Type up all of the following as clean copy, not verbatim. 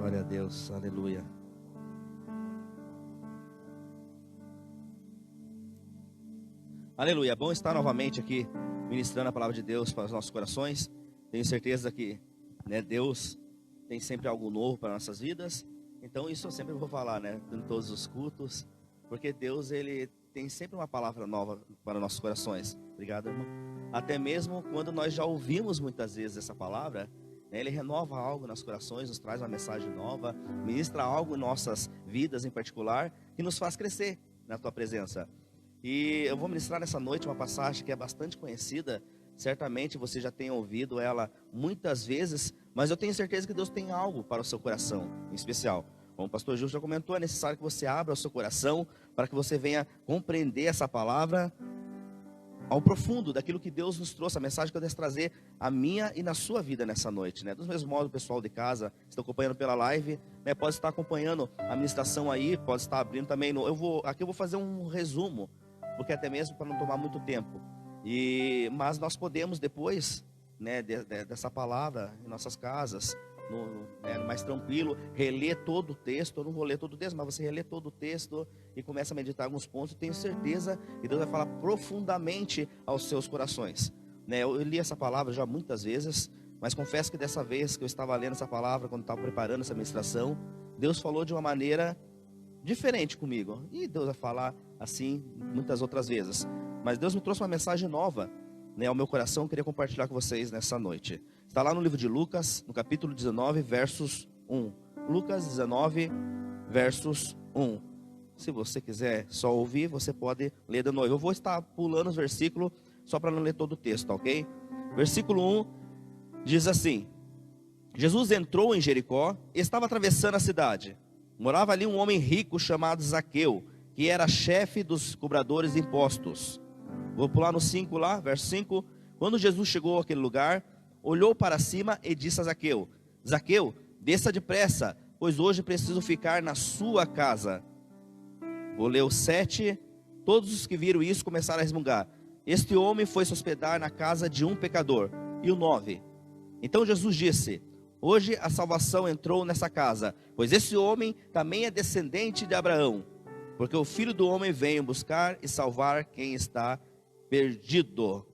Glória a Deus, aleluia. Aleluia, é bom estar novamente aqui ministrando a palavra de Deus para os nossos corações. Tenho certeza que Deus tem sempre algo novo para nossas vidas. Então isso eu sempre vou falar, em todos os cultos, porque Deus, Ele tem sempre uma palavra nova para nossos corações. Obrigado, irmão. Até mesmo quando nós já ouvimos muitas vezes essa palavra, Ele renova algo nos corações, nos traz uma mensagem nova, ministra algo em nossas vidas em particular, que nos faz crescer na Tua presença. E eu vou ministrar nessa noite uma passagem que é bastante conhecida. Certamente você já tem ouvido ela muitas vezes, mas eu tenho certeza que Deus tem algo para o seu coração em especial. Como o pastor Gil já comentou, é necessário que você abra o seu coração para que você venha compreender essa palavra ao profundo daquilo que Deus nos trouxe, a mensagem que eu devo trazer a minha e na sua vida nessa noite, Dos mesmos modos, o pessoal de casa está acompanhando pela live, pode estar acompanhando a ministração aí, pode estar abrindo também. Aqui eu vou fazer um resumo, porque até mesmo para não tomar muito tempo. Mas nós podemos depois, dessa palavra em nossas casas, mais tranquilo, reler todo o texto. Eu não vou ler todo o texto, mas você relê todo o texto e começa a meditar alguns pontos. Tenho certeza que Deus vai falar profundamente aos seus corações. Eu li essa palavra já muitas vezes, mas confesso que dessa vez que eu estava lendo essa palavra, quando estava preparando essa ministração, Deus falou de uma maneira diferente comigo. E Deus vai falar assim muitas outras vezes. Mas Deus me trouxe uma mensagem nova ao meu coração, eu queria compartilhar com vocês nessa noite. Está lá no livro de Lucas, no capítulo 19, versos 1. Lucas 19, versos 1. Se você quiser só ouvir, você pode ler de novo. Eu vou estar pulando os versículos, só para não ler todo o texto, ok? Versículo 1 diz assim: Jesus entrou em Jericó e estava atravessando a cidade. Morava ali um homem rico chamado Zaqueu, que era chefe dos cobradores de impostos. Vou pular no 5 lá, verso 5. Quando Jesus chegou àquele lugar, olhou para cima e disse a Zaqueu: Zaqueu, desça depressa, pois hoje preciso ficar na sua casa. Vou ler o 7. Todos os que viram isso começaram a resmungar: este homem foi se hospedar na casa de um pecador. E o 9. Então Jesus disse: hoje a salvação entrou nessa casa, pois esse homem também é descendente de Abraão, porque o Filho do Homem veio buscar e salvar quem está perdido.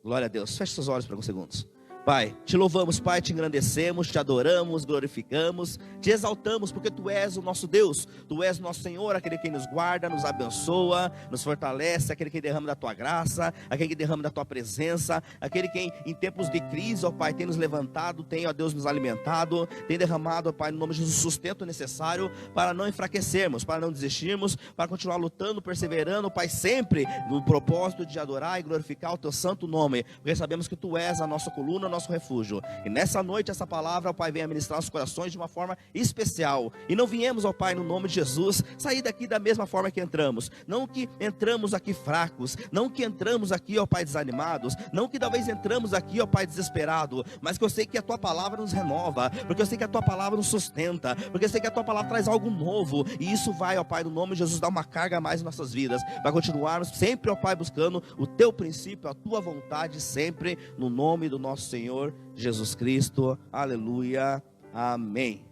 Glória a Deus. Feche seus olhos por alguns segundos. Pai, te louvamos, Pai, te engrandecemos, te adoramos, glorificamos, te exaltamos, porque Tu és o nosso Deus, Tu és o nosso Senhor, aquele que nos guarda, nos abençoa, nos fortalece, aquele que derrama da Tua graça, aquele que derrama da Tua presença, aquele que em tempos de crise, ó Pai, tem nos levantado, tem, ó Deus, nos alimentado, tem derramado, ó Pai, no nome de Jesus, o sustento necessário para não enfraquecermos, para não desistirmos, para continuar lutando, perseverando, Pai, sempre no propósito de adorar e glorificar o Teu santo nome, porque sabemos que Tu és a nossa coluna, nosso refúgio. E nessa noite essa palavra, ó Pai, vem a ministrar os corações de uma forma especial. E não viemos, ó Pai, no nome de Jesus, sair daqui da mesma forma que entramos. Não que entramos aqui fracos, não que entramos aqui, ó Pai, desanimados, não que talvez entramos aqui, ó Pai, desesperado, mas que eu sei que a Tua palavra nos renova, porque eu sei que a Tua palavra nos sustenta, porque eu sei que a Tua palavra traz algo novo, e isso vai, ó Pai, no nome de Jesus, dar uma carga a mais em nossas vidas, para continuarmos sempre, ó Pai, buscando o Teu princípio, a Tua vontade, sempre no nome do nosso Senhor Jesus Cristo, aleluia, amém.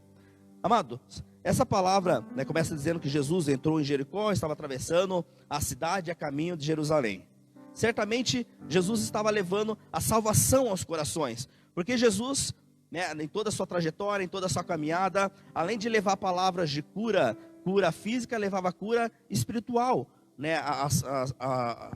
Amados, essa palavra começa dizendo que Jesus entrou em Jericó, estava atravessando a cidade a caminho de Jerusalém. Certamente Jesus estava levando a salvação aos corações, porque Jesus, em toda a sua trajetória, em toda a sua caminhada, além de levar palavras de cura física, levava cura espiritual,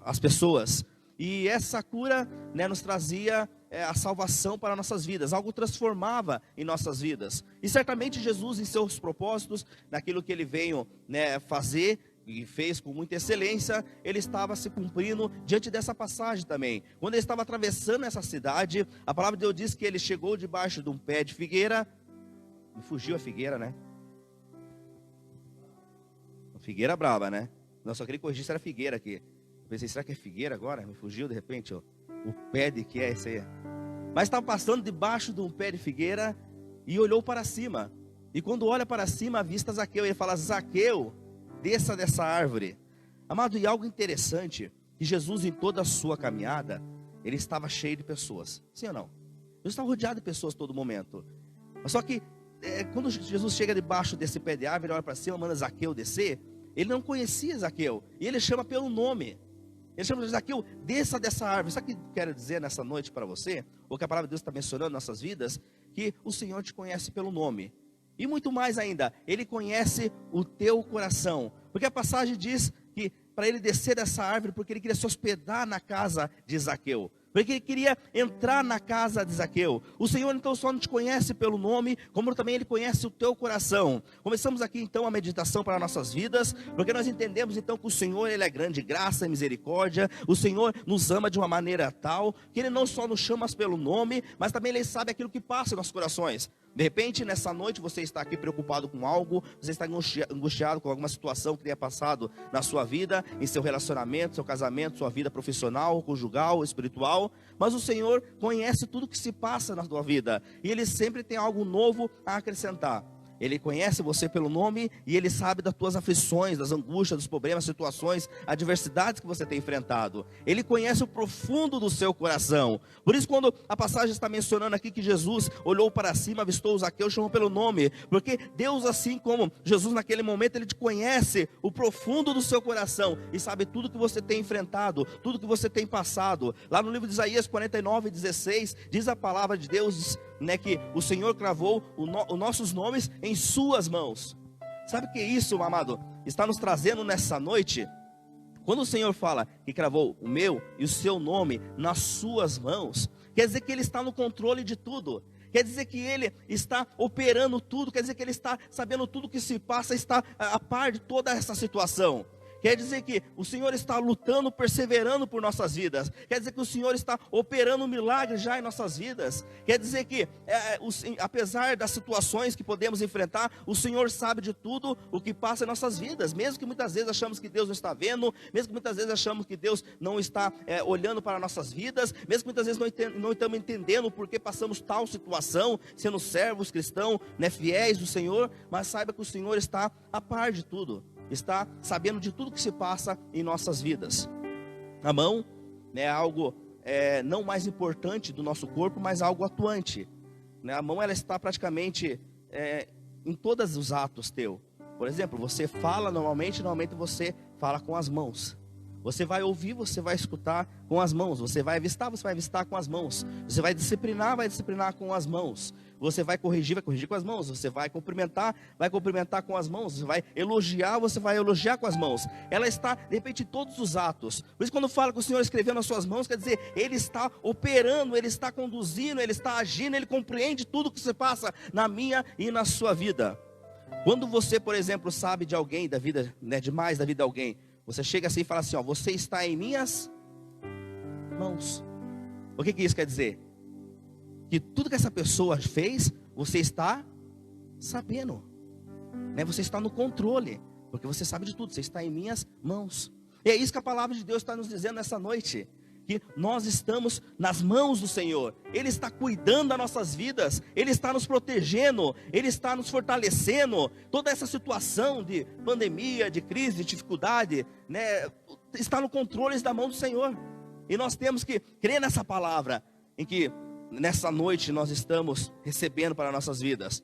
às pessoas. E essa cura, nos trazia a salvação para nossas vidas, algo transformava em nossas vidas. E certamente Jesus, em seus propósitos, naquilo que Ele veio fazer, e fez com muita excelência, Ele estava se cumprindo diante dessa passagem também. Quando Ele estava atravessando essa cidade, a palavra de Deus diz que Ele chegou debaixo de um pé de figueira. Me fugiu a figueira, Figueira brava, Não, só queria corrigir se era figueira aqui. Eu pensei, será que é figueira agora? Me fugiu de repente, o pé de que é esse aí? Mas estava passando debaixo de um pé de figueira e olhou para cima. E quando olha para cima, avista Zaqueu. Ele fala: Zaqueu, desça dessa árvore. Amado, e algo interessante, que Jesus, em toda a sua caminhada, Ele estava cheio de pessoas. Sim ou não? Ele estava rodeado de pessoas todo momento. Só que quando Jesus chega debaixo desse pé de árvore, ele olha para cima, manda Zaqueu descer. Ele não conhecia Zaqueu, e ele chama pelo nome. Ele chama de Zaqueu, desça dessa árvore. Sabe o que eu quero dizer nessa noite para você? O que a palavra de Deus está mencionando em nossas vidas? Que o Senhor te conhece pelo nome. E muito mais ainda, Ele conhece o teu coração. Porque a passagem diz que para ele descer dessa árvore, porque ele queria se hospedar na casa de Zaqueu. Porque ele queria entrar na casa de Zaqueu. O Senhor então só não te conhece pelo nome, como também Ele conhece o teu coração. Começamos aqui então a meditação para nossas vidas, porque nós entendemos então que o Senhor, Ele é grande graça e misericórdia. O Senhor nos ama de uma maneira tal, que Ele não só nos chama pelo nome, mas também Ele sabe aquilo que passa em nossos corações. De repente, nessa noite, você está aqui preocupado com algo, você está angustiado com alguma situação que tenha passado na sua vida, em seu relacionamento, seu casamento, sua vida profissional, conjugal, espiritual. Mas o Senhor conhece tudo que se passa na sua vida, e Ele sempre tem algo novo a acrescentar. Ele conhece você pelo nome e Ele sabe das tuas aflições, das angústias, dos problemas, situações, adversidades que você tem enfrentado. Ele conhece o profundo do seu coração. Por isso, quando a passagem está mencionando aqui que Jesus olhou para cima, avistou Zaqueu, chamou pelo nome. Porque Deus, assim como Jesus naquele momento, Ele te conhece o profundo do seu coração e sabe tudo que você tem enfrentado, tudo que você tem passado. Lá no livro de Isaías 49:16, diz a palavra de Deus, que o Senhor cravou os nossos nomes em suas mãos. Sabe o que é isso, amado? Está nos trazendo nessa noite. Quando o Senhor fala que cravou o meu e o seu nome nas suas mãos, quer dizer que Ele está no controle de tudo. Quer dizer que Ele está operando tudo. Quer dizer que Ele está sabendo tudo que se passa, está a par de toda essa situação. Quer dizer que o Senhor está lutando, perseverando por nossas vidas. Quer dizer que o Senhor está operando um milagre já em nossas vidas. Quer dizer que, apesar das situações que podemos enfrentar, o Senhor sabe de tudo o que passa em nossas vidas. Mesmo que muitas vezes achamos que Deus não está vendo, mesmo que muitas vezes achamos que Deus não está olhando para nossas vidas, mesmo que muitas vezes não estamos entendendo por que passamos tal situação, sendo servos cristãos, fiéis do Senhor, mas saiba que o Senhor está a par de tudo. Está sabendo de tudo que se passa em nossas vidas. A mão é algo não mais importante do nosso corpo, mas algo atuante. A mão, ela está praticamente em todos os atos teu. Por exemplo, você fala normalmente você fala com as mãos. Você vai ouvir, você vai escutar com as mãos. Você vai avistar com as mãos. Você vai disciplinar com as mãos. Você vai corrigir com as mãos. Você vai cumprimentar com as mãos. Você vai elogiar com as mãos. Ela está, de repente, em todos os atos. Por isso, quando fala que o Senhor escreveu nas suas mãos, quer dizer, Ele está operando, Ele está conduzindo, Ele está agindo, Ele compreende tudo que se passa na minha e na sua vida. Quando você, por exemplo, sabe de alguém, da vida, demais da vida de alguém, você chega assim e fala assim, você está em minhas mãos. O que isso quer dizer? Que tudo que essa pessoa fez, você está sabendo. Você está no controle, porque você sabe de tudo, você está em minhas mãos. E é isso que a palavra de Deus está nos dizendo nessa noite. Que nós estamos nas mãos do Senhor. Ele está cuidando das nossas vidas. Ele está nos protegendo. Ele está nos fortalecendo. Toda essa situação de pandemia, de crise, de dificuldade, está no controle da mão do Senhor. E nós temos que crer nessa palavra, em que nessa noite nós estamos recebendo para nossas vidas.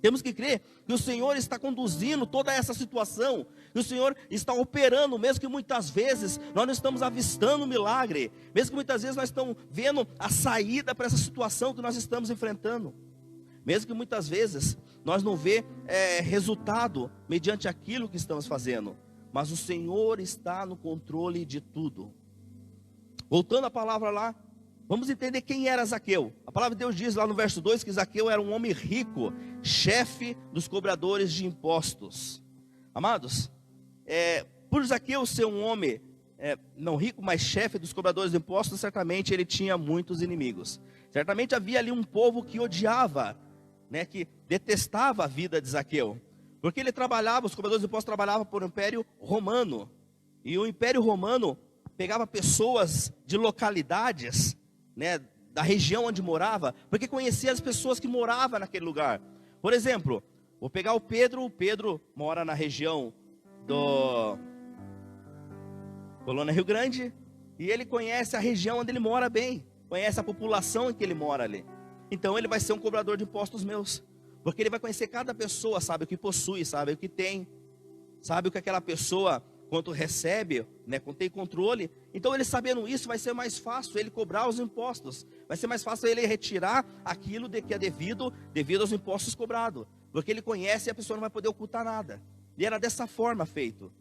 Temos que crer que o Senhor está conduzindo toda essa situação, que o Senhor está operando, mesmo que muitas vezes nós não estamos avistando o milagre, mesmo que muitas vezes nós estamos vendo a saída para essa situação que nós estamos enfrentando, mesmo que muitas vezes nós não vê resultado mediante aquilo que estamos fazendo, mas o Senhor está no controle de tudo. Voltando à palavra lá, vamos entender quem era Zaqueu. A palavra de Deus diz lá no verso 2 que Zaqueu era um homem rico, chefe dos cobradores de impostos. Amados, por Zaqueu ser um homem não rico, mas chefe dos cobradores de impostos, certamente ele tinha muitos inimigos. Certamente havia ali um povo que odiava, que detestava a vida de Zaqueu. Porque ele trabalhava, os cobradores de impostos trabalhavam por um império romano. E o império romano pegava pessoas de localidades, da região onde morava, porque conhecia as pessoas que moravam naquele lugar. Por exemplo, vou pegar o Pedro mora na região do Colônia Rio Grande, e ele conhece a região onde ele mora bem, conhece a população em que ele mora ali. Então ele vai ser um cobrador de impostos meus. Porque ele vai conhecer cada pessoa, sabe o que possui, sabe o que tem, sabe o que aquela pessoa, quanto recebe, né, quando tem controle. Então ele sabendo isso, vai ser mais fácil ele cobrar os impostos. Vai ser mais fácil ele retirar aquilo de que é devido aos impostos cobrados. Porque ele conhece e a pessoa não vai poder ocultar nada. E era dessa forma feito.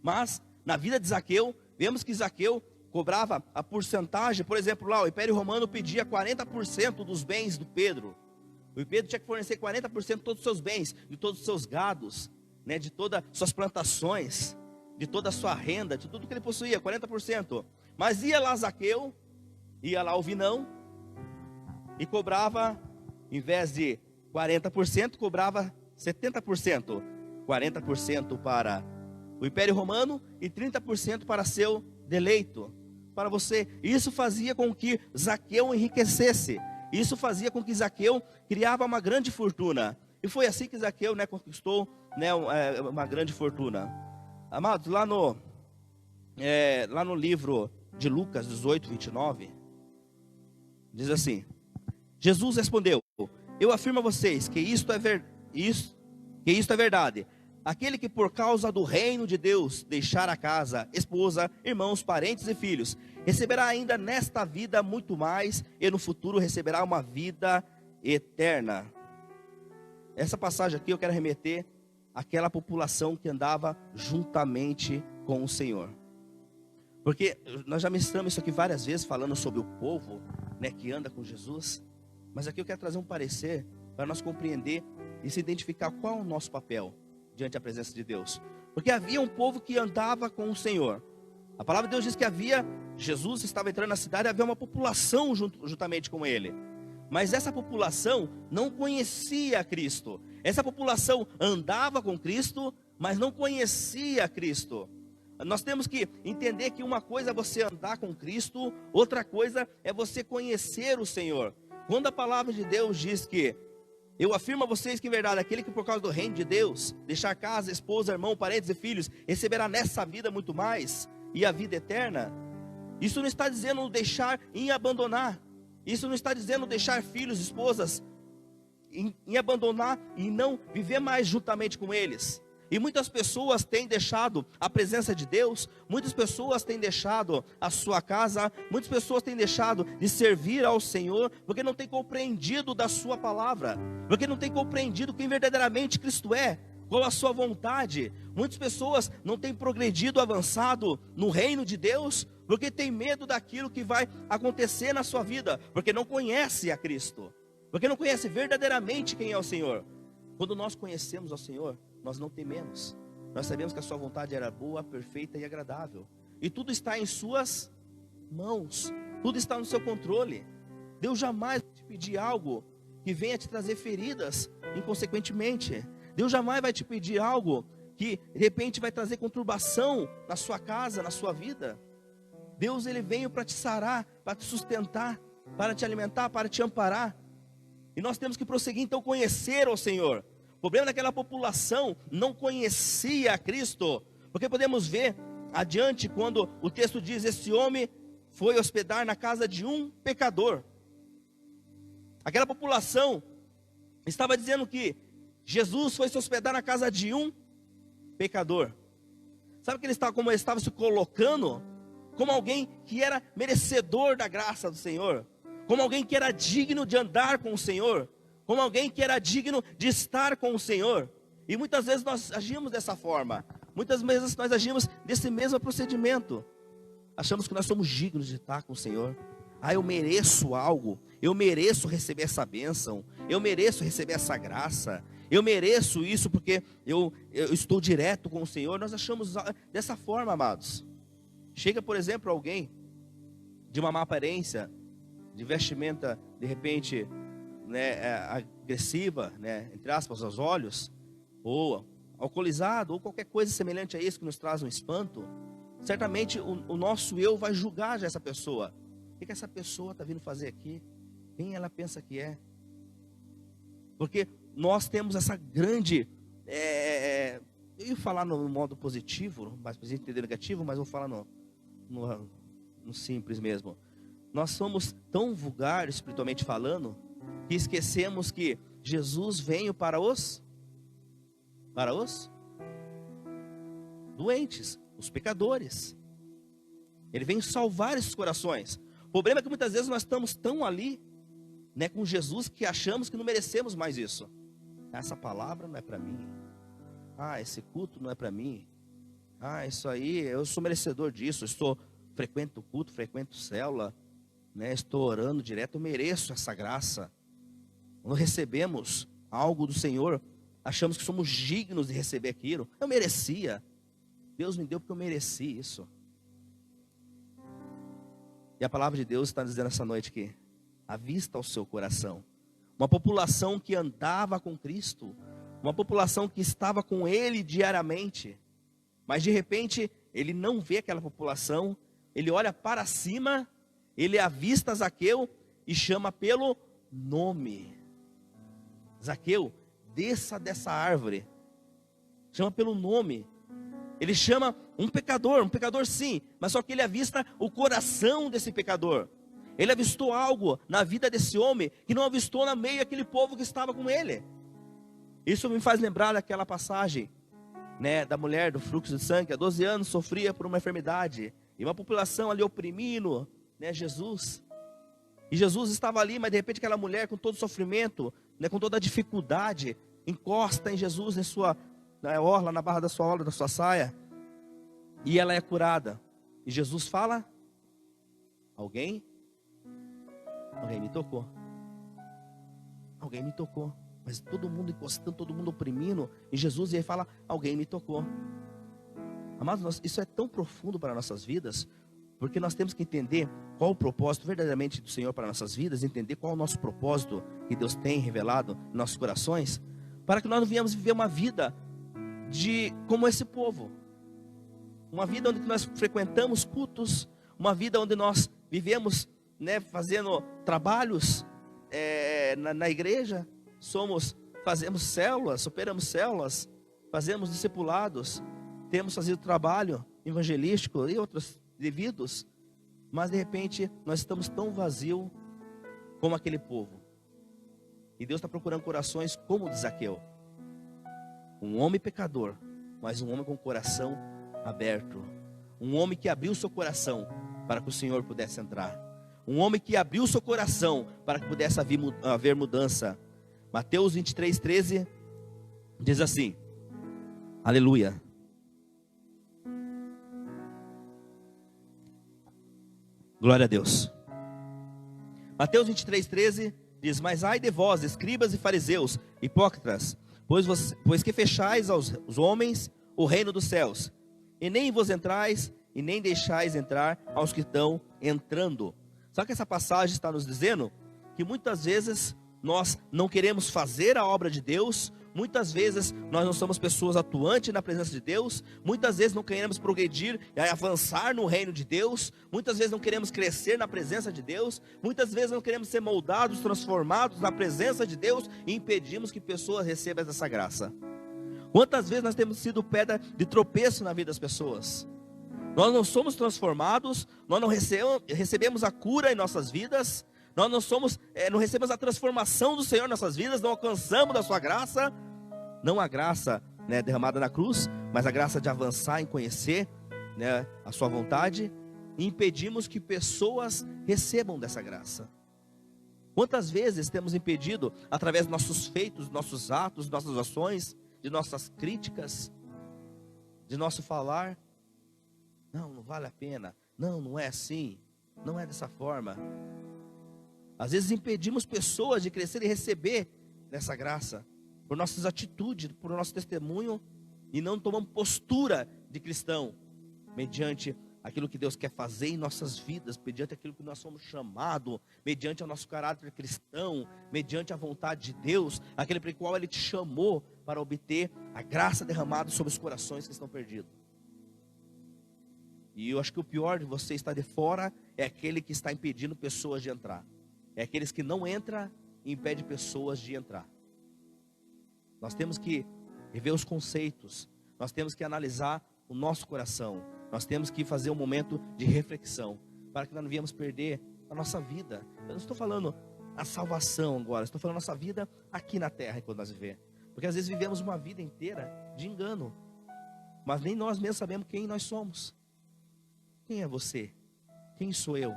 Mas, na vida de Zaqueu, vemos que Zaqueu cobrava a porcentagem. Por exemplo, lá o Império Romano pedia 40% dos bens do Pedro. O Pedro tinha que fornecer 40% de todos os seus bens, de todos os seus gados, né, de todas as suas plantações, de toda a sua renda, de tudo que ele possuía, 40%. Mas ia lá Zaqueu, ia lá o Vinão, e cobrava, em vez de 40%, cobrava 70%. 40% para o Império Romano e 30% para seu deleito, para você. Isso fazia com que Zaqueu enriquecesse. Isso fazia com que Zaqueu criava uma grande fortuna. E foi assim que Zaqueu, né, conquistou, né, uma grande fortuna. Amados, lá no livro de Lucas 18, 29, diz assim: Jesus respondeu: eu afirmo a vocês que isto é verdade. Aquele que por causa do reino de Deus deixar a casa, esposa, irmãos, parentes e filhos, receberá ainda nesta vida muito mais, e no futuro receberá uma vida eterna. Essa passagem aqui eu quero remeter àquela população que andava juntamente com o Senhor. Porque nós já ministramos isso aqui várias vezes, falando sobre o povo, né, que anda com Jesus. Mas aqui eu quero trazer um parecer para nós compreender e se identificar qual é o nosso papel diante da presença de Deus. Porque havia um povo que andava com o Senhor. A palavra de Deus diz que Jesus estava entrando na cidade, havia uma população juntamente com ele. Mas essa população não conhecia Cristo. Essa população andava com Cristo, mas não conhecia Cristo. Nós temos que entender que uma coisa é você andar com Cristo, outra coisa é você conhecer o Senhor. Quando a palavra de Deus diz que eu afirmo a vocês que em verdade, aquele que por causa do reino de Deus, deixar casa, esposa, irmão, parentes e filhos, receberá nessa vida muito mais, e a vida eterna, isso não está dizendo deixar em abandonar, isso não está dizendo deixar filhos, esposas, em abandonar e não viver mais juntamente com eles. E muitas pessoas têm deixado a presença de Deus, muitas pessoas têm deixado a sua casa, muitas pessoas têm deixado de servir ao Senhor, porque não têm compreendido da sua palavra, porque não têm compreendido quem verdadeiramente Cristo é, qual a sua vontade. Muitas pessoas não têm progredido, avançado no reino de Deus, porque têm medo daquilo que vai acontecer na sua vida, porque não conhece a Cristo, porque não conhece verdadeiramente quem é o Senhor. Quando nós conhecemos ao Senhor, nós não tememos. Nós sabemos que a sua vontade era boa, perfeita e agradável. E tudo está em suas mãos. Tudo está no seu controle. Deus jamais vai te pedir algo que venha te trazer feridas inconsequentemente. Deus jamais vai te pedir algo que de repente vai trazer conturbação na sua casa, na sua vida. Deus, ele veio para te sarar, para te sustentar, para te alimentar, para te amparar. E nós temos que prosseguir então conhecer o Senhor. O problema daquela população não conhecia a Cristo, porque podemos ver adiante quando o texto diz: esse homem foi hospedar na casa de um pecador. Aquela população estava dizendo que Jesus foi se hospedar na casa de um pecador. Sabe que como ele estava se colocando? Como alguém que era merecedor da graça do Senhor, como alguém que era digno de andar com o Senhor, como alguém que era digno de estar com o Senhor. E muitas vezes nós agimos dessa forma, muitas vezes nós agimos desse mesmo procedimento. Achamos que nós somos dignos de estar com o Senhor. Eu mereço algo, eu mereço receber essa bênção, eu mereço receber essa graça, eu mereço isso porque eu estou direto com o Senhor. Nós achamos dessa forma, amados. Chega, por exemplo, alguém de uma má aparência, de vestimenta, de repente, né, agressiva, né, entre aspas, aos olhos, ou alcoolizado, ou qualquer coisa semelhante a isso que nos traz um espanto. Certamente o nosso eu vai julgar já essa pessoa. O que essa pessoa está vindo fazer aqui? Quem ela pensa que é? Porque nós temos essa grande... eu ia falar no modo positivo, mas precisa entender negativo, mas vou falar no simples mesmo. Nós somos tão vulgares, espiritualmente falando, que esquecemos que Jesus veio para os doentes, os pecadores. Ele veio salvar esses corações. O problema é que muitas vezes nós estamos tão ali, né, com Jesus, que achamos que não merecemos mais isso. Essa palavra não é para mim. Esse culto não é para mim. Isso aí, eu sou merecedor disso. Frequento o culto, frequento célula, né, estou orando direto, eu mereço essa graça. Quando recebemos algo do Senhor, achamos que somos dignos de receber aquilo. Eu merecia. Deus me deu porque eu mereci isso. E a palavra de Deus está dizendo essa noite que avista o seu coração. Uma população que andava com Cristo, uma população que estava com Ele diariamente, mas de repente ele não vê aquela população, ele olha para cima, ele avista Zaqueu e chama pelo nome. Zaqueu, desça dessa árvore. Chama pelo nome. Ele chama um pecador sim, mas só que ele avista o coração desse pecador. Ele avistou algo na vida desse homem que não avistou no meio daquele povo que estava com ele. Isso me faz lembrar daquela passagem, né, da mulher do fluxo de sangue, há 12 anos sofria por uma enfermidade, e uma população ali oprimindo, né, Jesus. E Jesus estava ali, mas de repente aquela mulher com todo o sofrimento, né, com toda a dificuldade, encosta em Jesus em sua orla, na barra da sua orla, da sua saia, e ela é curada. E Jesus fala: alguém me tocou. Alguém me tocou. Mas todo mundo encostando, todo mundo oprimindo, e Jesus ia falar: alguém me tocou. Amados, isso é tão profundo para nossas vidas, porque nós temos que entender qual o propósito verdadeiramente do Senhor para nossas vidas, entender qual é o nosso propósito que Deus tem revelado em nossos corações, para que nós não venhamos viver uma vida como esse povo, uma vida onde nós frequentamos cultos, uma vida onde nós vivemos, né, fazendo trabalhos na igreja, fazemos células, operamos células, fazemos discipulados, temos fazido trabalho evangelístico e outros devidos, mas de repente nós estamos tão vazios como aquele povo. E Deus está procurando corações como o de Zaqueu. Um homem pecador, mas um homem com o coração aberto. Um homem que abriu seu coração para que o Senhor pudesse entrar. Um homem que abriu seu coração para que pudesse haver mudança. Mateus 23:13 diz assim: aleluia. Glória a Deus. Mateus 23:13 diz: mas ai de vós, escribas e fariseus, hipócritas, pois que fechais aos homens o reino dos céus, e nem vos entrais, e nem deixais entrar aos que estão entrando. Só que essa passagem está nos dizendo que muitas vezes nós não queremos fazer a obra de Deus, muitas vezes nós não somos pessoas atuantes na presença de Deus, muitas vezes não queremos progredir e avançar no reino de Deus, muitas vezes não queremos crescer na presença de Deus, muitas vezes não queremos ser moldados, transformados na presença de Deus, e impedimos que pessoas recebam essa graça. Quantas vezes nós temos sido pedra de tropeço na vida das pessoas? Nós não somos transformados, nós não recebemos a cura em nossas vidas, nós não recebemos a transformação do Senhor em nossas vidas, não alcançamos da sua graça, não a graça, né, derramada na cruz, mas a graça de avançar em conhecer, né, a sua vontade, e impedimos que pessoas recebam dessa graça. Quantas vezes temos impedido, através dos nossos feitos, nossos atos, nossas ações, de nossas críticas, de nosso falar: não vale a pena, não é assim, não é dessa forma. Às vezes impedimos pessoas de crescer e receber dessa graça, por nossas atitudes, por nosso testemunho, e não tomamos postura de cristão, mediante aquilo que Deus quer fazer em nossas vidas, mediante aquilo que nós somos chamados, mediante o nosso caráter cristão, mediante a vontade de Deus, aquele para o qual Ele te chamou para obter a graça derramada sobre os corações que estão perdidos. E eu acho que o pior de você estar de fora é aquele que está impedindo pessoas de entrar. É aqueles que não entram e impedem pessoas de entrar. Nós temos que rever os conceitos, nós temos que analisar o nosso coração, nós temos que fazer um momento de reflexão, para que nós não venhamos perder a nossa vida. Eu não estou falando a salvação agora. Estou falando nossa vida aqui na terra, quando nós vivemos. Porque às vezes vivemos uma vida inteira de engano. Mas nem nós mesmos sabemos quem nós somos. Quem é você? Quem sou eu?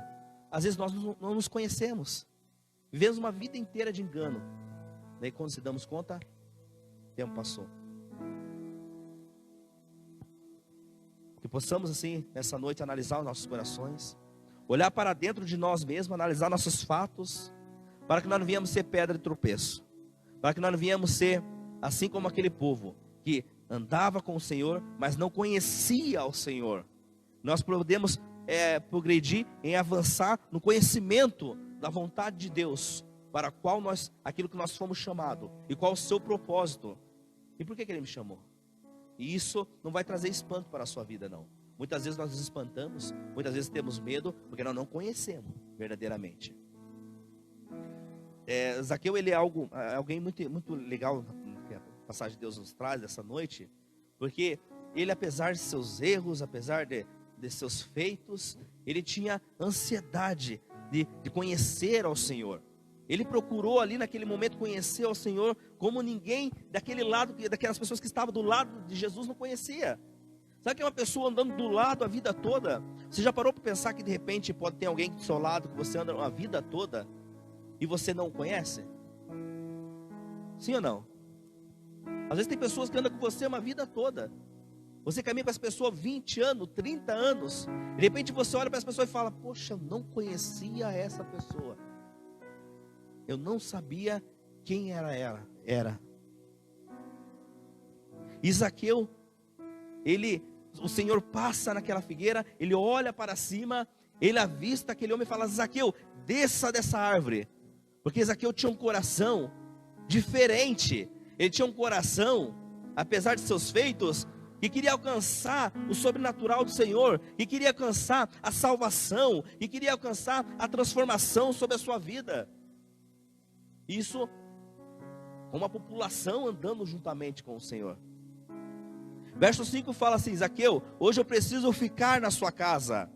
Às vezes nós não nos conhecemos. Vivemos uma vida inteira de engano. Daí quando se damos conta, o tempo passou. Que possamos assim, nessa noite, analisar os nossos corações. Olhar para dentro de nós mesmos, analisar nossos fatos. Para que nós não venhamos ser pedra de tropeço. Para que nós não venhamos ser assim como aquele povo que andava com o Senhor, mas não conhecia o Senhor. Nós podemos progredir em avançar no conhecimento da vontade de Deus, para qual aquilo que nós fomos chamados, e qual o seu propósito. E por que Ele me chamou? E isso não vai trazer espanto para a sua vida, não. Muitas vezes nós nos espantamos, muitas vezes temos medo, porque nós não conhecemos verdadeiramente. Zaqueu, ele é alguém muito, muito legal, que a passagem de Deus nos traz essa noite, porque ele, apesar de seus erros, apesar de seus feitos, ele tinha ansiedade de conhecer ao Senhor. Ele procurou ali naquele momento conhecer ao Senhor como ninguém daquelas pessoas que estavam do lado de Jesus não conhecia. Sabe que é uma pessoa andando do lado a vida toda? Você já parou para pensar que de repente pode ter alguém do seu lado que você anda a vida toda e você não conhece? Sim ou não? Às vezes tem pessoas que andam com você uma vida toda. Você caminha com essa pessoa 20 anos, 30 anos. De repente você olha para essa pessoa e fala: poxa, eu não conhecia essa pessoa. Eu não sabia quem era ela. E Zaqueu, o Senhor passa naquela figueira, ele olha para cima, ele avista aquele homem e fala: Zaqueu, desça dessa árvore. Porque Zaqueu tinha um coração diferente. Ele tinha um coração, apesar de seus feitos, que queria alcançar o sobrenatural do Senhor, que queria alcançar a salvação, que queria alcançar a transformação sobre a sua vida. Isso com uma população andando juntamente com o Senhor. Verso 5 fala assim: Zaqueu, hoje eu preciso ficar na sua casa.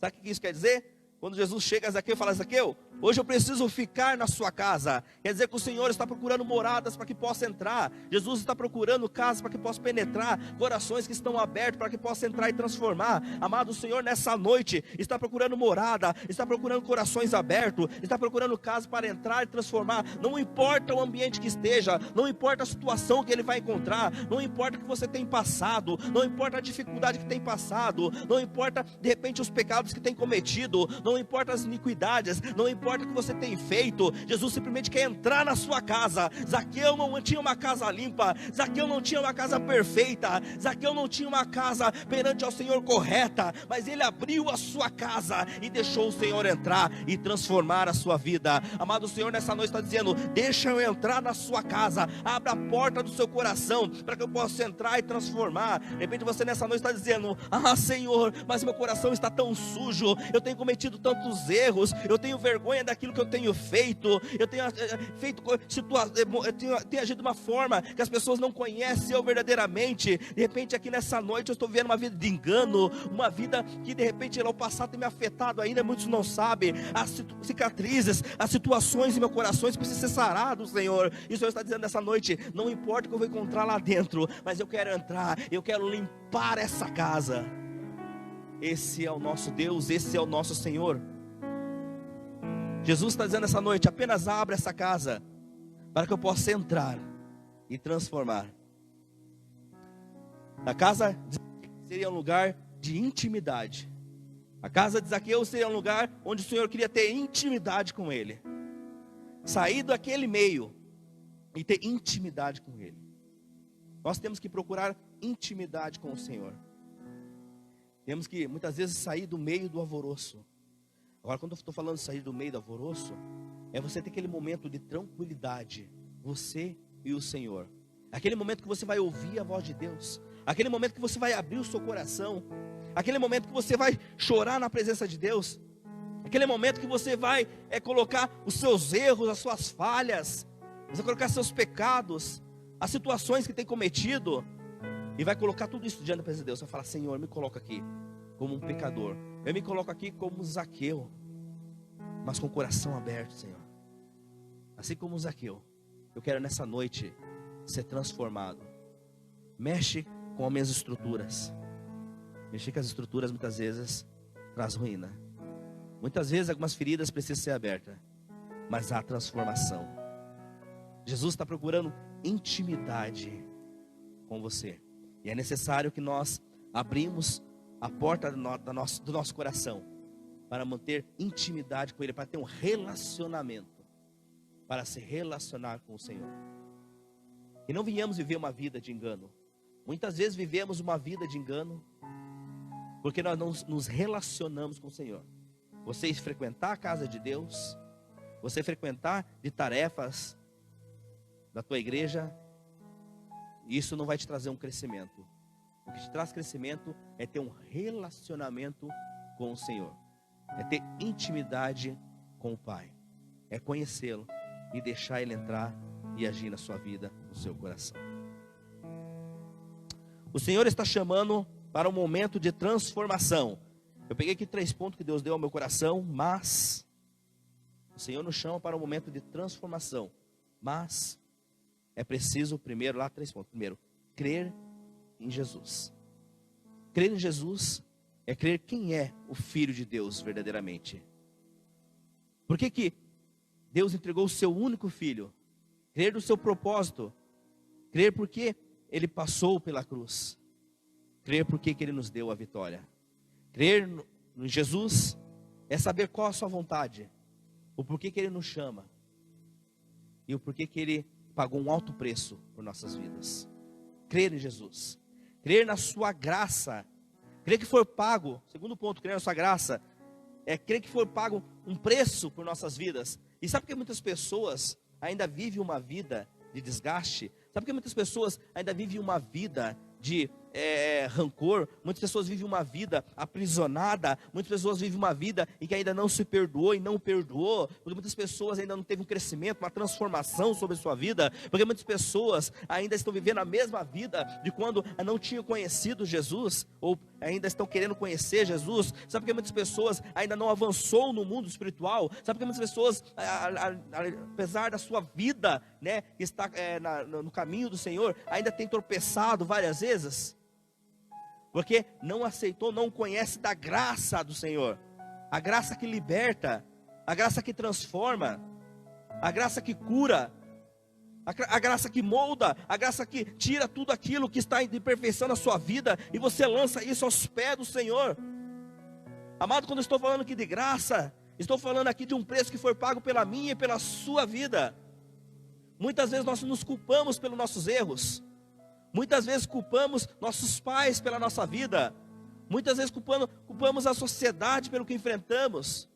Sabe o que isso quer dizer? Quando Jesus chega a Zaqueu e fala: Zaqueu, hoje eu preciso ficar na sua casa. Quer dizer que o Senhor está procurando moradas para que possa entrar. Jesus está procurando casas para que possa penetrar, corações que estão abertos para que possa entrar e transformar. Amado, o Senhor nessa noite está procurando morada, está procurando corações abertos, está procurando casas para entrar e transformar. Não importa o ambiente que esteja, não importa a situação que Ele vai encontrar, não importa o que você tem passado, não importa a dificuldade que tem passado, não importa de repente os pecados que tem cometido, não importa as iniquidades, não importa o que você tem feito. Jesus simplesmente quer entrar na sua casa. Zaqueu não tinha uma casa limpa, Zaqueu não tinha uma casa perfeita, Zaqueu não tinha uma casa perante ao Senhor correta, mas ele abriu a sua casa e deixou o Senhor entrar e transformar a sua vida. Amado, o Senhor nessa noite está dizendo: deixa eu entrar na sua casa, abra a porta do seu coração para que eu possa entrar e transformar. De repente você nessa noite está dizendo: ah, Senhor, mas meu coração está tão sujo, eu tenho cometido tantos erros, eu tenho vergonha daquilo que eu tenho feito, eu tenho tenho agido de uma forma que as pessoas não conhecem eu verdadeiramente. De repente aqui nessa noite eu estou vivendo uma vida de engano, uma vida que de repente o passado tem me afetado ainda, muitos não sabem. As cicatrizes, as situações em meu coração precisam ser sarados, Senhor. E o Senhor está dizendo nessa noite: não importa o que eu vou encontrar lá dentro, mas eu quero entrar, eu quero limpar essa casa. Esse é o nosso Deus, esse é o nosso Senhor. Jesus está dizendo essa noite: apenas abra essa casa para que eu possa entrar e transformar. A casa de Zaqueu seria um lugar de intimidade. A casa de Zaqueu seria um lugar onde o Senhor queria ter intimidade com ele. Sair daquele meio e ter intimidade com ele. Nós temos que procurar intimidade com o Senhor. Temos que muitas vezes sair do meio do alvoroço. Agora, quando eu estou falando de sair do meio do alvoroço, é você ter aquele momento de tranquilidade, você e o Senhor. Aquele momento que você vai ouvir a voz de Deus, aquele momento que você vai abrir o seu coração, aquele momento que você vai chorar na presença de Deus, aquele momento que você vai colocar os seus erros, as suas falhas, você vai colocar seus pecados, as situações que tem cometido, e vai colocar tudo isso diante da presença de Deus. Você vai falar: Senhor, me coloca aqui como um pecador, eu me coloco aqui como Zaqueu, mas com o coração aberto, Senhor. assim como Zaqueu, eu quero nessa noite ser transformado. Mexe com as minhas estruturas. Mexer com as estruturas muitas vezes traz ruína. Muitas vezes algumas feridas precisam ser abertas, mas há transformação. Jesus está procurando intimidade com você. E é necessário que nós abrimos a porta do nosso coração para manter intimidade com Ele, para ter um relacionamento, para se relacionar com o Senhor. E não venhamos viver uma vida de engano. Muitas vezes vivemos uma vida de engano porque nós não nos relacionamos com o Senhor. Você frequentar a casa de Deus, você frequentar de tarefas da tua igreja, isso não vai te trazer um crescimento. O que te traz crescimento é ter um relacionamento com o Senhor, é ter intimidade com o Pai, é conhecê-lo e deixar Ele entrar e agir na sua vida, no seu coração. O Senhor está chamando para um momento de transformação. Eu peguei aqui 3 pontos que Deus deu ao meu coração, mas o Senhor nos chama para um momento de transformação. Mas é preciso primeiro, lá 3 pontos. Primeiro, crer em Jesus. Crer em Jesus é crer quem é o Filho de Deus verdadeiramente. Por que Deus entregou o seu único Filho? Crer no seu propósito. Crer porque Ele passou pela cruz. Crer porque Ele nos deu a vitória. Crer em Jesus é saber qual a sua vontade. O porquê que Ele nos chama. E o porquê que Ele pagou um alto preço por nossas vidas. Crer em Jesus. Crer na sua graça. Crer que foi pago. Segundo ponto, crer na sua graça. É crer que foi pago um preço por nossas vidas. E sabe por que muitas pessoas ainda vivem uma vida de desgaste? Sabe por que muitas pessoas ainda vivem uma vida de rancor? Muitas pessoas vivem uma vida aprisionada. Muitas pessoas vivem uma vida em que ainda não se perdoou e não perdoou. Porque muitas pessoas ainda não teve um crescimento, uma transformação sobre a sua vida. Porque muitas pessoas ainda estão vivendo a mesma vida de quando não tinham conhecido Jesus, ou ainda estão querendo conhecer Jesus. Sabe por que muitas pessoas ainda não avançou no mundo espiritual? Sabe por que muitas pessoas, apesar da sua vida, né, que está no caminho do Senhor, ainda tem tropeçado várias vezes? Porque não aceitou, não conhece da graça do Senhor. A graça que liberta, a graça que transforma, a graça que cura, a graça que molda, a graça que tira tudo aquilo que está em imperfeição na sua vida e você lança isso aos pés do Senhor. Amado, quando eu estou falando aqui de graça, estou falando aqui de um preço que foi pago pela minha e pela sua vida. Muitas vezes nós nos culpamos pelos nossos erros. Muitas vezes culpamos nossos pais pela nossa vida. Muitas vezes culpamos a sociedade pelo que enfrentamos.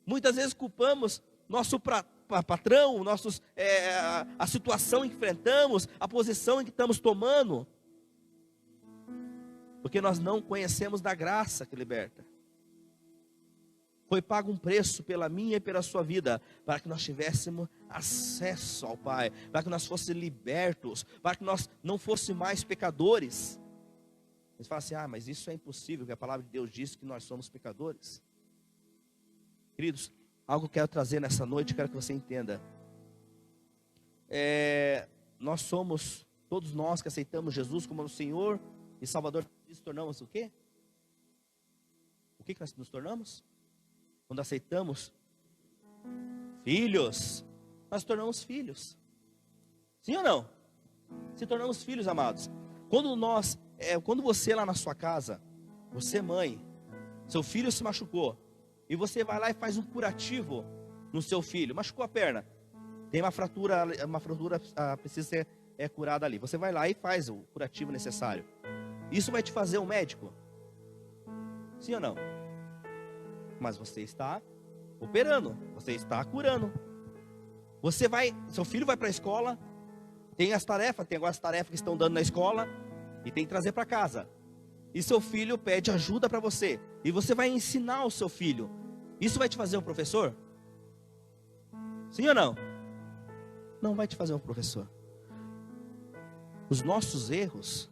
Muitas vezes culpamos nosso patrão, a situação em que enfrentamos, a posição em que estamos tomando. Porque nós não conhecemos da graça que liberta. Foi pago um preço pela minha e pela sua vida, para que nós tivéssemos acesso ao Pai, para que nós fôssemos libertos, para que nós não fôssemos mais pecadores. Eles falam assim, mas isso é impossível, porque a palavra de Deus diz que nós somos pecadores. Queridos, algo que eu quero trazer nessa noite, quero que você entenda. Nós somos, todos nós que aceitamos Jesus como o Senhor e Salvador, nos tornamos o quê? O que nós nos tornamos? Quando aceitamos filhos, nós tornamos filhos. Sim ou não? Se tornamos filhos, amados. Quando você lá na sua casa, você mãe, seu filho se machucou, e você vai lá e faz um curativo no seu filho, machucou a perna, tem uma fratura precisa ser curada ali. Você vai lá e faz o curativo necessário. Isso vai te fazer um médico? Sim ou não? Mas você está operando, você está curando. Seu filho vai para a escola, tem agora as tarefas que estão dando na escola, e tem que trazer para casa. E seu filho pede ajuda para você, e você vai ensinar o seu filho. Isso vai te fazer um professor? Sim ou não? Não vai te fazer um professor. Os nossos erros,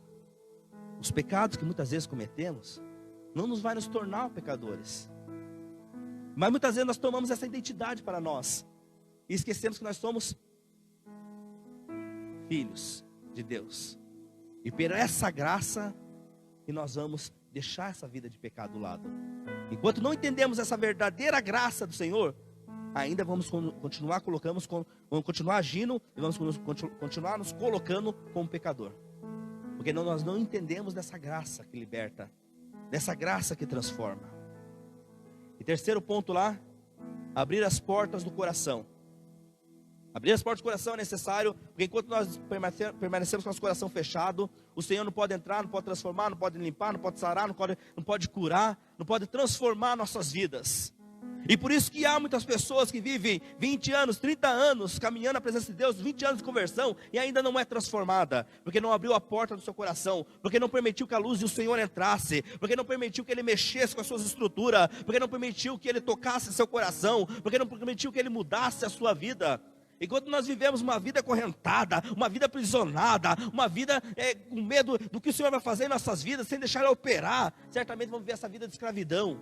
os pecados que muitas vezes cometemos, não nos vai nos tornar pecadores. Mas muitas vezes nós tomamos essa identidade para nós. e esquecemos que nós somos filhos de Deus. E por essa graça que nós vamos deixar essa vida de pecado do lado. Enquanto não entendemos essa verdadeira graça do Senhor, ainda vamos continuar agindo e vamos continuar nos colocando como pecador. Porque nós não entendemos dessa graça que liberta, dessa graça que transforma. E terceiro ponto lá, abrir as portas do coração. Abrir as portas do coração é necessário, porque enquanto nós permanecemos com o nosso coração fechado, o Senhor não pode entrar, não pode transformar, não pode limpar, não pode sarar, não pode curar, não pode transformar nossas vidas. E por isso que há muitas pessoas que vivem 20 anos, 30 anos caminhando na presença de Deus, 20 anos de conversão e ainda não é transformada, porque não abriu a porta do seu coração, porque não permitiu que a luz do Senhor entrasse, porque não permitiu que Ele mexesse com as suas estruturas, porque não permitiu que Ele tocasse seu coração, porque não permitiu que Ele mudasse a sua vida. Enquanto nós vivemos uma vida acorrentada, uma vida aprisionada, uma vida com medo do que o Senhor vai fazer em nossas vidas, sem deixar Ele operar, certamente vamos viver essa vida de escravidão.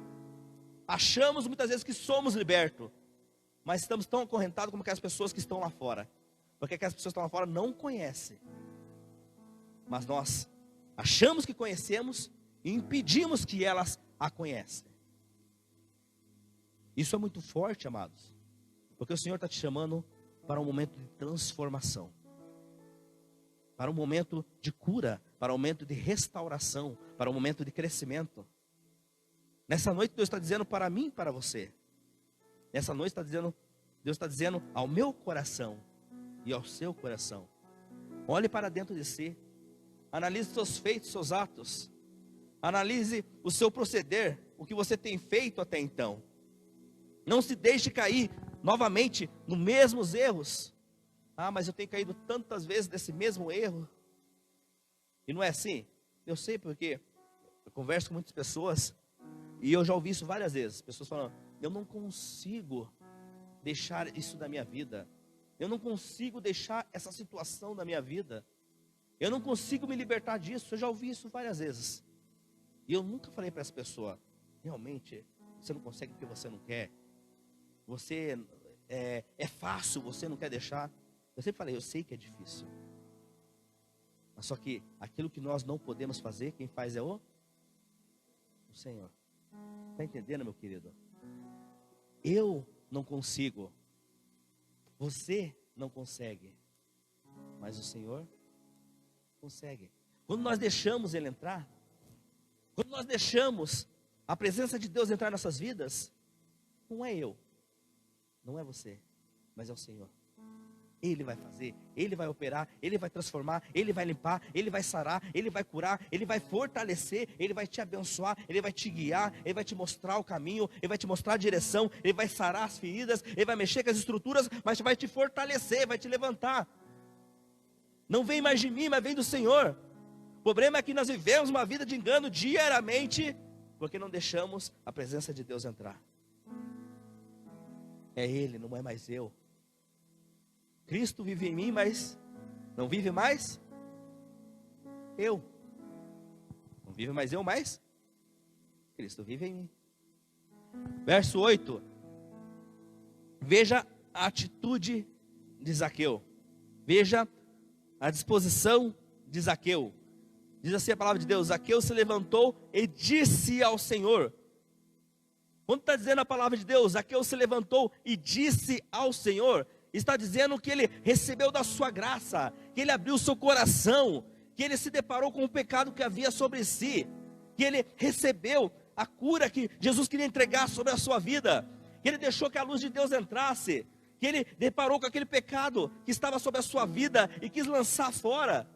Achamos muitas vezes que somos libertos, mas estamos tão acorrentados como aquelas pessoas que estão lá fora, porque aquelas pessoas que estão lá fora não conhecem, mas nós achamos que conhecemos e impedimos que elas a conhecem. Isso é muito forte, amados, porque o Senhor está te chamando para um momento de transformação, para um momento de cura, para um momento de restauração, para um momento de crescimento. Nessa noite Deus está dizendo para mim e para você. Nessa noite Deus está dizendo ao meu coração e ao seu coração. Olhe para dentro de si, analise seus feitos, seus atos, analise o seu proceder, o que você tem feito até então. Não se deixe cair novamente nos mesmos erros. Ah, mas eu tenho caído tantas vezes nesse mesmo erro. E não é assim? Eu sei porque eu converso com muitas pessoas e eu já ouvi isso várias vezes. Pessoas falando, eu não consigo deixar isso da minha vida. Eu não consigo deixar essa situação da minha vida. Eu não consigo me libertar disso. Eu já ouvi isso várias vezes. E eu nunca falei para essa pessoa, realmente, você não consegue porque você não quer. Você é fácil, você não quer deixar. Eu sempre falei, eu sei que é difícil. Mas só que aquilo que nós não podemos fazer, quem faz é o Senhor. Está entendendo, meu querido? Eu não consigo. Você não consegue. Mas o Senhor consegue. Quando nós deixamos Ele entrar, quando nós deixamos a presença de Deus entrar em nossas vidas, não é eu, não é você, mas é o Senhor. Ele vai fazer, Ele vai operar, Ele vai transformar, Ele vai limpar, Ele vai sarar, Ele vai curar, Ele vai fortalecer, Ele vai te abençoar, Ele vai te guiar, Ele vai te mostrar o caminho, Ele vai te mostrar a direção, Ele vai sarar as feridas, Ele vai mexer com as estruturas, mas vai te fortalecer, vai te levantar. Não vem mais de mim, mas vem do Senhor. O problema é que nós vivemos uma vida de engano diariamente, porque não deixamos a presença de Deus entrar. É Ele, não é mais eu. Cristo vive em mim, mas não vive mais eu. Não vive mais eu, mas Cristo vive em mim. Verso 8. Veja a atitude de Zaqueu. Veja a disposição de Zaqueu. Diz assim a palavra de Deus: Zaqueu se levantou e disse ao Senhor. Quando está dizendo a palavra de Deus, Zaqueu se levantou e disse ao Senhor, está dizendo que ele recebeu da sua graça, que ele abriu o seu coração, que ele se deparou com o pecado que havia sobre si, que ele recebeu a cura que Jesus queria entregar sobre a sua vida, que ele deixou que a luz de Deus entrasse, que ele deparou com aquele pecado que estava sobre a sua vida e quis lançar fora.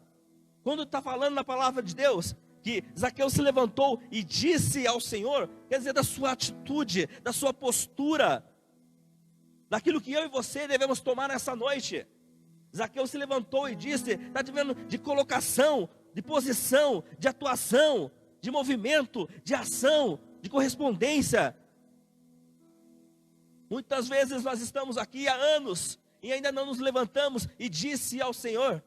Quando está falando na palavra de Deus, que Zaqueu se levantou e disse ao Senhor, quer dizer, da sua atitude, da sua postura, daquilo que eu e você devemos tomar nessa noite. Zaqueu se levantou e disse, está dizendo de colocação, de posição, de atuação, de movimento, de ação, de correspondência. Muitas vezes nós estamos aqui há anos e ainda não nos levantamos e disse ao Senhor.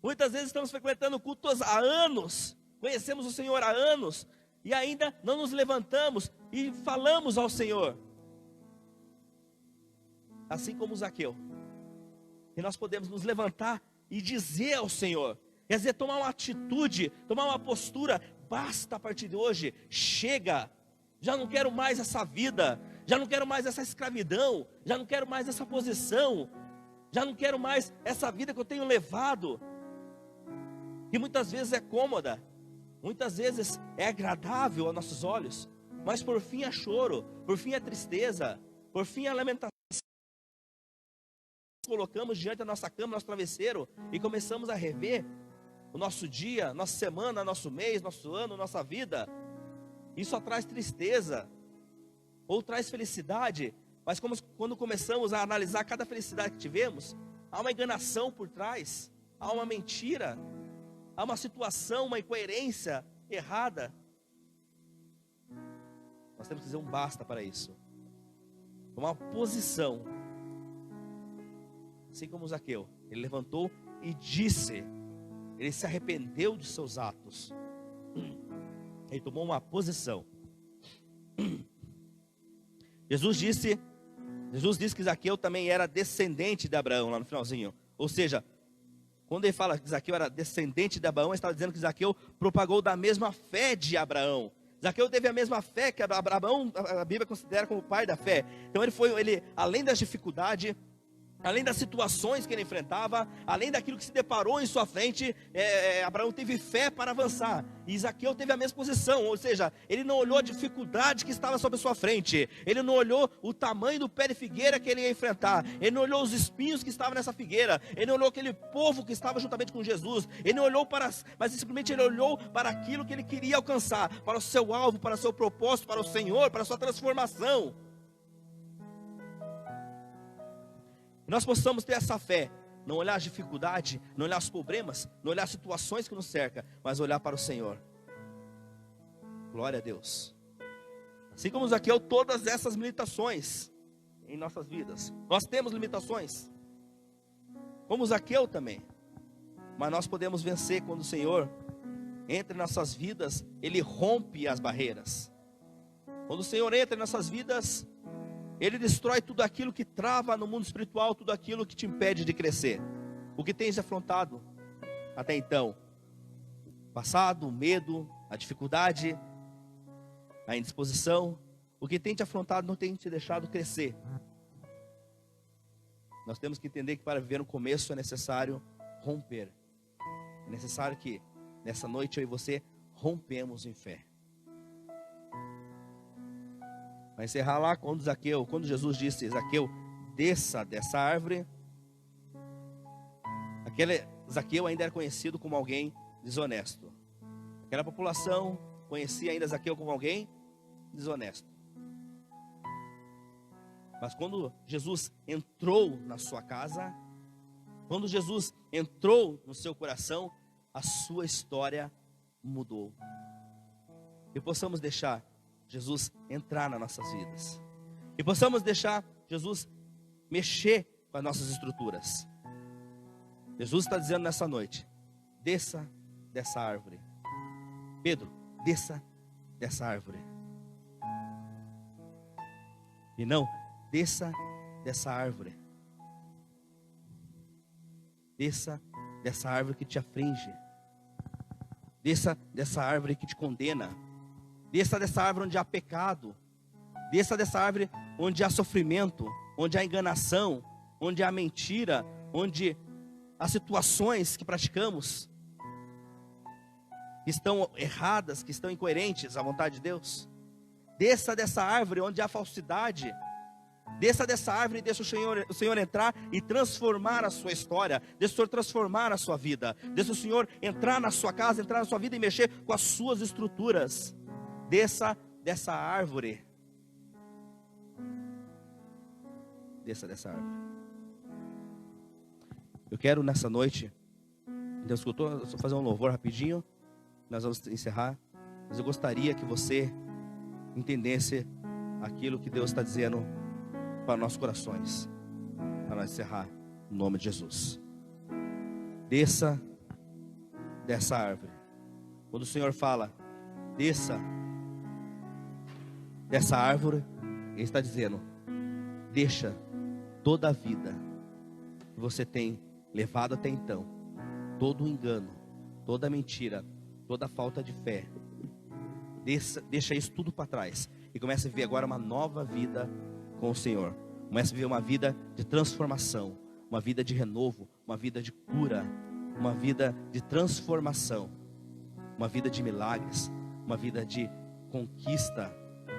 Muitas vezes estamos frequentando cultos há anos, conhecemos o Senhor há anos e ainda não nos levantamos e falamos ao Senhor. assim como Zaqueu, que nós podemos nos levantar e dizer ao Senhor, quer dizer, tomar uma atitude, tomar uma postura, basta a partir de hoje, chega, já não quero mais essa vida, já não quero mais essa escravidão, já não quero mais essa posição, já não quero mais essa vida que eu tenho levado, que muitas vezes é cômoda, muitas vezes é agradável aos nossos olhos, mas por fim é choro, por fim é tristeza, por fim é lamentação. Colocamos diante da nossa cama, nosso travesseiro, e começamos a rever o nosso dia, nossa semana, nosso mês, nosso ano, nossa vida. Isso só traz tristeza, ou traz felicidade, mas quando começamos a analisar cada felicidade que tivemos, há uma enganação por trás, há uma mentira, há uma situação, uma incoerência errada. Nós temos que dizer um basta para isso, tomar uma posição, assim como Zaqueu, ele levantou e disse, ele se arrependeu de seus atos, ele tomou uma posição. Jesus disse que Zaqueu também era descendente de Abraão, lá no finalzinho, ou seja, quando ele fala que Zaqueu era descendente de Abraão, ele estava dizendo que Zaqueu propagou da mesma fé de Abraão. Zaqueu teve a mesma fé que Abraão, a Bíblia considera como o pai da fé. Então ele além das dificuldades, além das situações que ele enfrentava, além daquilo que se deparou em sua frente, Abraão teve fé para avançar. E Zaqueu teve a mesma posição, ou seja, ele não olhou a dificuldade que estava sobre a sua frente, ele não olhou o tamanho do pé de figueira que ele ia enfrentar, ele não olhou os espinhos que estavam nessa figueira, ele não olhou aquele povo que estava juntamente com Jesus, ele não olhou mas simplesmente ele olhou para aquilo que ele queria alcançar, para o seu alvo, para o seu propósito, para o Senhor, para a sua transformação. Nós possamos ter essa fé, não olhar as dificuldades, não olhar os problemas, não olhar as situações que nos cercam, mas olhar para o Senhor. Glória a Deus. Assim como Zaqueu, todas essas limitações em nossas vidas, nós temos limitações, como Zaqueu também, mas nós podemos vencer quando o Senhor entra em nossas vidas, Ele rompe as barreiras. Quando o Senhor entra em nossas vidas, Ele destrói tudo aquilo que trava no mundo espiritual, tudo aquilo que te impede de crescer. O que tens afrontado até então? O passado, o medo, a dificuldade, a indisposição. O que tem te afrontado não tem te deixado crescer. Nós temos que entender que para viver no começo é necessário romper. É necessário que nessa noite eu e você rompemos em fé. Para encerrar lá, quando Jesus disse, Zaqueu, desça dessa árvore, aquele Zaqueu ainda era conhecido como alguém desonesto. Aquela população conhecia ainda Zaqueu como alguém desonesto. Mas quando Jesus entrou na sua casa, quando Jesus entrou no seu coração, a sua história mudou. E possamos deixar Jesus entrar nas nossas vidas. E possamos deixar Jesus mexer com as nossas estruturas. Jesus está dizendo nessa noite, desça dessa árvore. Pedro, desça dessa árvore. E não, desça dessa árvore. Desça dessa árvore que te aflige. Desça dessa árvore que te condena. Desça dessa árvore onde há pecado. Desça dessa árvore onde há sofrimento, onde há enganação, onde há mentira, onde há situações que praticamos que estão erradas, que estão incoerentes à vontade de Deus. Desça dessa árvore onde há falsidade. Desça dessa árvore e deixa o Senhor entrar e transformar a sua história. Deixa o Senhor transformar a sua vida. Deixa o Senhor entrar na sua casa, entrar na sua vida e mexer com as suas estruturas. Desça dessa árvore. Desça dessa árvore. Eu quero nessa noite, Deus escutou, só fazer um louvor rapidinho, nós vamos encerrar. Mas eu gostaria que você entendesse aquilo que Deus está dizendo para nossos corações, para nós encerrar, em nome de Jesus. Desça dessa árvore. Quando o Senhor fala, desça dessa árvore, Ele está dizendo, deixa toda a vida que você tem levado até então, todo o engano, toda a mentira, toda a falta de fé, deixa isso tudo para trás e começa a viver agora uma nova vida com o Senhor. Começa a viver uma vida de transformação, uma vida de renovo, uma vida de cura, uma vida de transformação, uma vida de milagres, uma vida de conquista,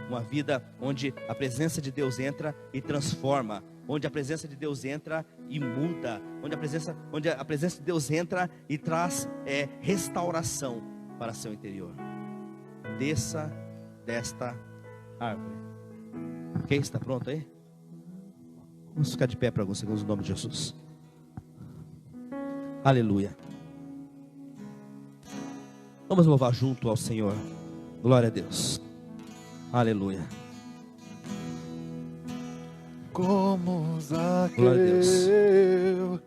uma vida onde a presença de Deus entra e transforma, onde a presença de Deus entra e muda, onde a presença de Deus entra e traz restauração para seu interior. Desça desta árvore. Quem está pronto aí? Vamos ficar de pé para alguns segundos, no nome de Jesus. Aleluia. Vamos louvar junto ao Senhor. Glória a Deus. Aleluia. Como Zaqueu, Glória a Deus. eu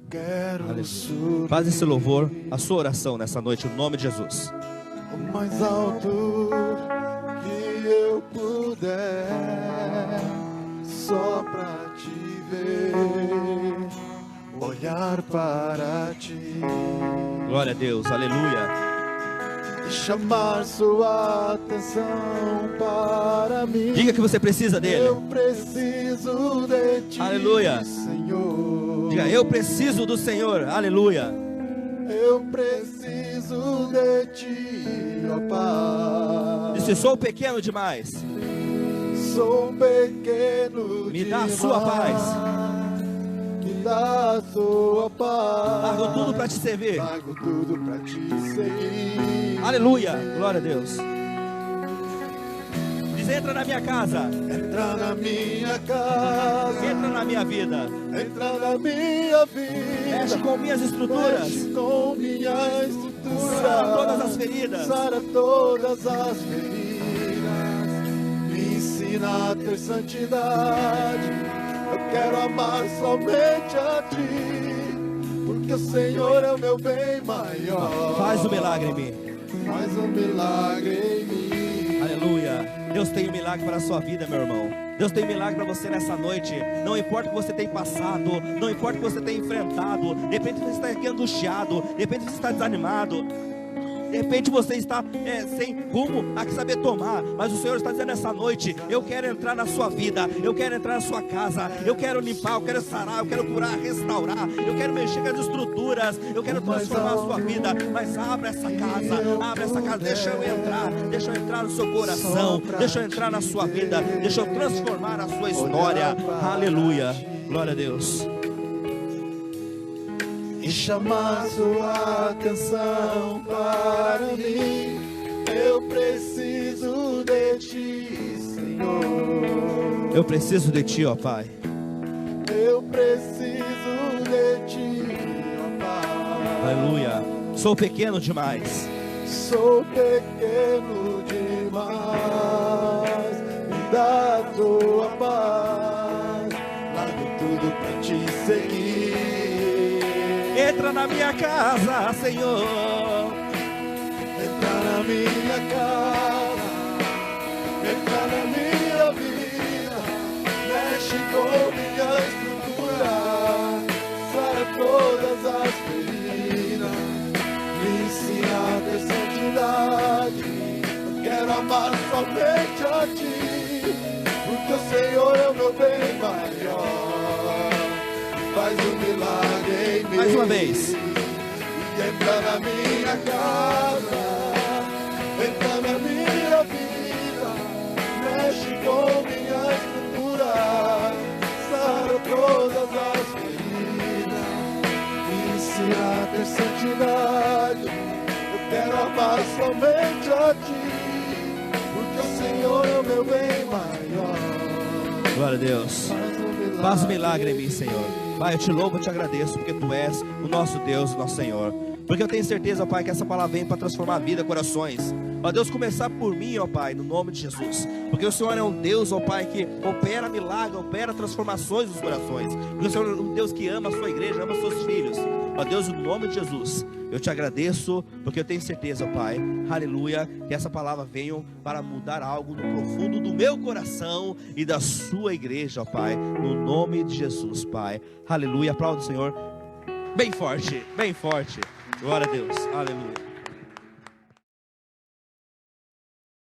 quero Aleluia. subir Faz esse louvor, a sua oração nessa noite, no nome de Jesus. o mais alto que eu puder, só pra te ver, olhar para ti Glória a Deus, aleluia. e chamar sua atenção para mim. Diga que você precisa dele. Eu preciso de ti, Aleluia. Senhor. Diga, eu preciso do Senhor, aleluia. Eu preciso de ti, ó Pai. Disse, sou pequeno demais. Sou pequeno Me dá a demais. sua paz. Me dá a sua paz. Largo tudo para te servir. Largo tudo pra te seguir. Aleluia, glória a Deus. Diz, entra na minha casa. Entra na minha casa. Entra na minha vida. Entra na minha vida. Mexe com minhas estruturas. Mexe com minha estrutura. Sara todas as feridas. Sara todas as feridas. Me ensina a ter santidade. Eu quero amar somente a ti, porque o Senhor é o meu bem maior. Faz o milagre em mim. Faz um milagre em mim. Aleluia. Deus tem um milagre para a sua vida, meu irmão. Deus tem um milagre para você nessa noite. Não importa o que você tem passado, não importa o que você tem enfrentado. De repente você está aqui angustiado, de repente você está desanimado, de repente você está sem rumo a saber tomar. Mas o Senhor está dizendo nessa noite: eu quero entrar na sua vida, eu quero entrar na sua casa, eu quero limpar, eu quero sarar, eu quero curar, restaurar, eu quero mexer com as estruturas, eu quero transformar a sua vida. Mas abra essa casa, deixa eu entrar no seu coração, deixa eu entrar na sua vida, deixa eu transformar a sua história. Aleluia, glória a Deus. E chamar sua atenção para mim. Eu preciso de ti, Senhor. Eu preciso de ti, ó Pai. Eu preciso de ti, ó Pai. Aleluia. Sou pequeno demais. Sou pequeno demais. Me dá a tua paz. Largo tudo pra te seguir. Entra na minha casa, Senhor. Entra na minha casa, entra na minha vida, mexe com minha estrutura, sara todas as feridas, me ensina a ter santidade. Eu quero amar somente a ti, porque o Senhor é o meu bem maior. Faz um milagre em mim. Mais uma vez. Entra na minha casa, entra na minha vida, mexe com minha estrutura, sara todas as feridas, me ensina a ter santidade. Eu quero amar somente a ti, porque o Senhor é o meu bem maior. Glória a Deus. Faz um milagre em mim, Senhor. Pai, eu te louvo, eu te agradeço, porque Tu és o nosso Deus, o nosso Senhor. Porque eu tenho certeza, Pai, que essa palavra vem para transformar a vida, corações. Ó Deus, começar por mim, ó Pai, no nome de Jesus. Porque o Senhor é um Deus, ó Pai, que opera milagres, opera transformações nos corações. Porque o Senhor é um Deus que ama a sua igreja, ama os seus filhos. Ó Deus, no nome de Jesus, eu te agradeço, porque eu tenho certeza, Pai, aleluia, que essa palavra venha para mudar algo no profundo do meu coração e da sua igreja, ó Pai, no nome de Jesus, Pai, aleluia. Aplauda o Senhor bem forte, glória a Deus, aleluia.